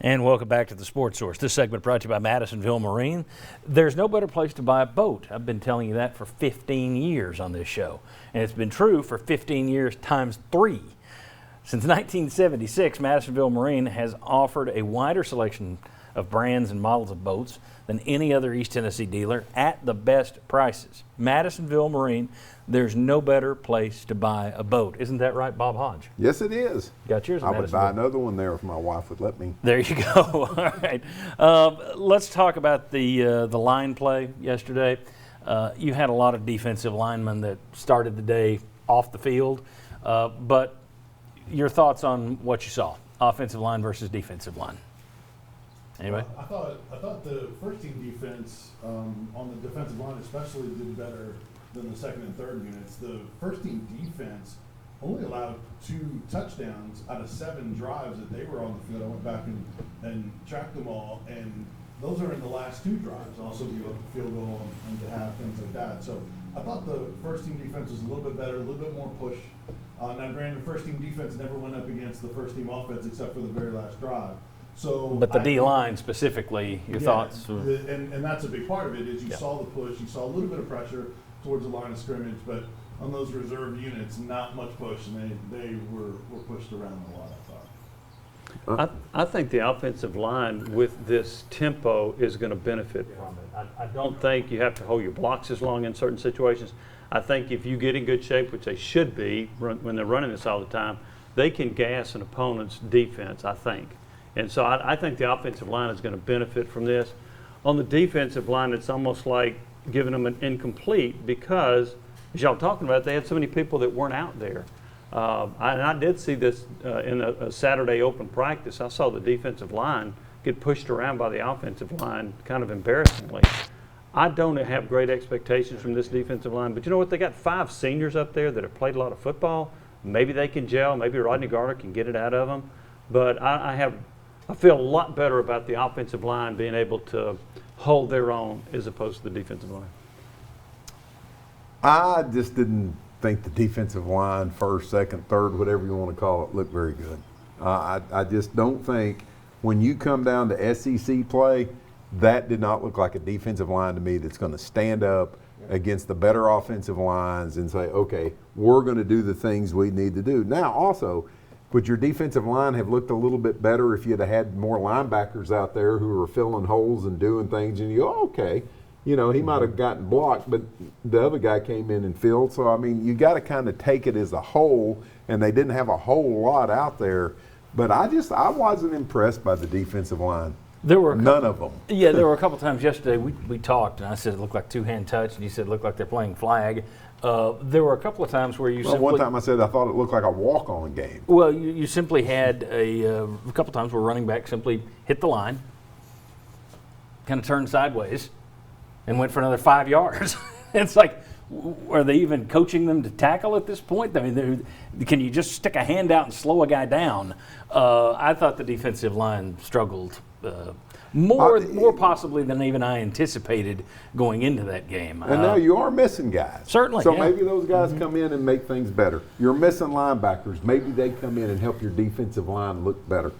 And welcome back to the Sports Source. This segment brought to you by Madisonville Marine. There's no better place to buy a boat. I've been telling you that for 15 years on this show. And it's been true for 15 years times 3. Since 1976, Madisonville Marine has offered a wider selection of brands and models of boats than any other East Tennessee dealer at the best prices. Madisonville Marine, there's no better place to buy a boat. Isn't that right, Bob Hodge? Yes, it is. Got yours? I would buy another one there if my wife would let me. There you go. All right. Let's talk about the line play yesterday. You had a lot of defensive linemen that started the day off the field, but your thoughts on what you saw, offensive line versus defensive line? Anyway? I thought the first team defense on the defensive line especially did better than the second and third units. The first team defense only allowed 2 touchdowns out of 7 drives that they were on the field. I went back and tracked them all, and those are in the last 2 drives. Also give up a field goal and to have things like that. So I thought the first team defense was a little bit better, a little bit more push. Now granted, the first team defense never went up against the first team offense except for the very last drive. So, but the D-line specifically, your thoughts? And that's a big part of it is you saw the push, you saw a little bit of pressure towards the line of scrimmage, but on those reserve units, not much push, and they were pushed around a lot, I thought. I think the offensive line with this tempo is going to benefit from it. I don't think you have to hold your blocks as long in certain situations. I think if you get in good shape, which they should be when they're running this all the time, they can gas an opponent's defense, I think. And so I think the offensive line is going to benefit from this. On the defensive line, it's almost like giving them an incomplete because, as y'all talking about, they had so many people that weren't out there. And I did see this in a Saturday open practice. I saw the defensive line get pushed around by the offensive line kind of embarrassingly. I don't have great expectations from this defensive line, but you know what? They got 5 seniors up there that have played a lot of football. Maybe they can gel. Maybe Rodney Garner can get it out of them. But I feel a lot better about the offensive line being able to hold their own as opposed to the defensive line. I just didn't think the defensive line, first, second, third, whatever you want to call it, looked very good. I just don't think when you come down to SEC play, that did not look like a defensive line to me that's going to stand up against the better offensive lines and say, okay, we're going to do the things we need to do. Now, also, would your defensive line have looked a little bit better if you'd have had more linebackers out there who were filling holes and doing things and you go, okay, you know, he might have gotten blocked, but the other guy came in and filled. So, I mean, you got to kind of take it as a whole, and they didn't have a whole lot out there. But I wasn't impressed by the defensive line. There were none of them. Yeah, there were a couple times yesterday we talked, and I said it looked like 2-hand touch, and you said it looked like they're playing flag. There were a couple of times where you simply... one time I said I thought it looked like a walk-on game. Well, you simply had a couple times where running back simply hit the line, kind of turned sideways, and went for another 5 yards. It's like, are they even coaching them to tackle at this point? I mean, can you just stick a hand out and slow a guy down? I thought the defensive line struggled more possibly than even I anticipated going into that game. And now you are missing guys. Certainly. So yeah. maybe those guys come in and make things better. You're missing linebackers. Maybe they come in and help your defensive line look better.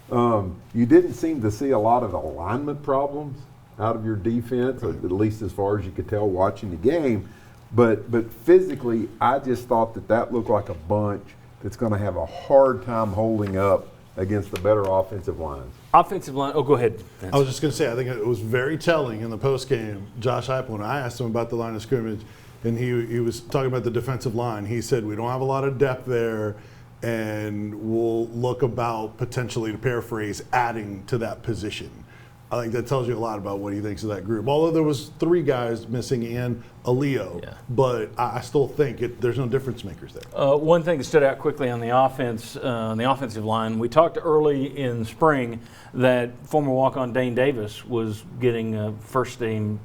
You didn't seem to see a lot of alignment problems out of your defense, at least as far as you could tell watching the game. But physically, I just thought that looked like a bunch that's going to have a hard time holding up against the better offensive lines. Offensive line, go ahead, Vince. I was just going to say, I think it was very telling in the postgame. Josh Heupel, when I asked him about the line of scrimmage, and he was talking about the defensive line, he said, we don't have a lot of depth there, and we'll look about potentially, to paraphrase, adding to that position. I think that tells you a lot about what he thinks of that group. Although there was 3 guys missing and a Leo, but I still think there's no difference makers there. One thing that stood out quickly on the offensive line, we talked early in spring that former walk-on Dane Davis was getting first team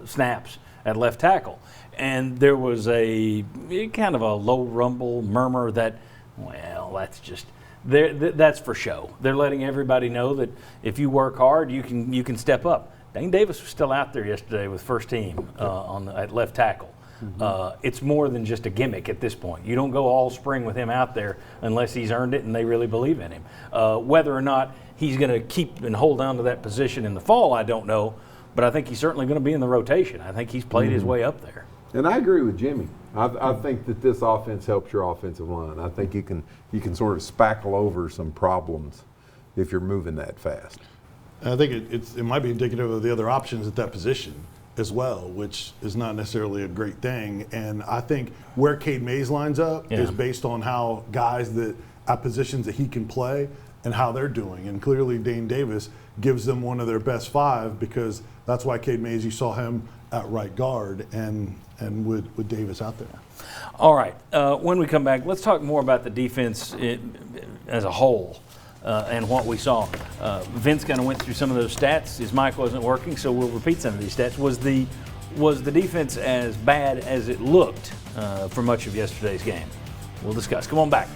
snaps at left tackle, and there was a kind of a low rumble murmur that, well, that's for show. They're letting everybody know that if you work hard, you can step up. Dane Davis was still out there yesterday with first team at left tackle. It's more than just a gimmick at this point. You don't go all spring with him out there unless he's earned it and they really believe in him. Whether or not he's going to keep and hold on to that position in the fall, I don't know. But I think he's certainly going to be in the rotation. I think he's played his way up there. And I agree with Jimmy. I think that this offense helps your offensive line. I think you can sort of spackle over some problems if you're moving that fast. I think it might be indicative of the other options at that position as well, which is not necessarily a great thing. And I think where Cade Mays lines up is based on how guys that at positions that he can play and how they're doing. And clearly Dane Davis gives them one of their best 5, because that's why Cade Mays, you saw him at right guard and with Davis out there. All right. When we come back, let's talk more about the defense as a whole and what we saw. Vince kind of went through some of those stats. His mic wasn't working, so we'll repeat some of these stats. Was the defense as bad as it looked for much of yesterday's game? We'll discuss. Come on back.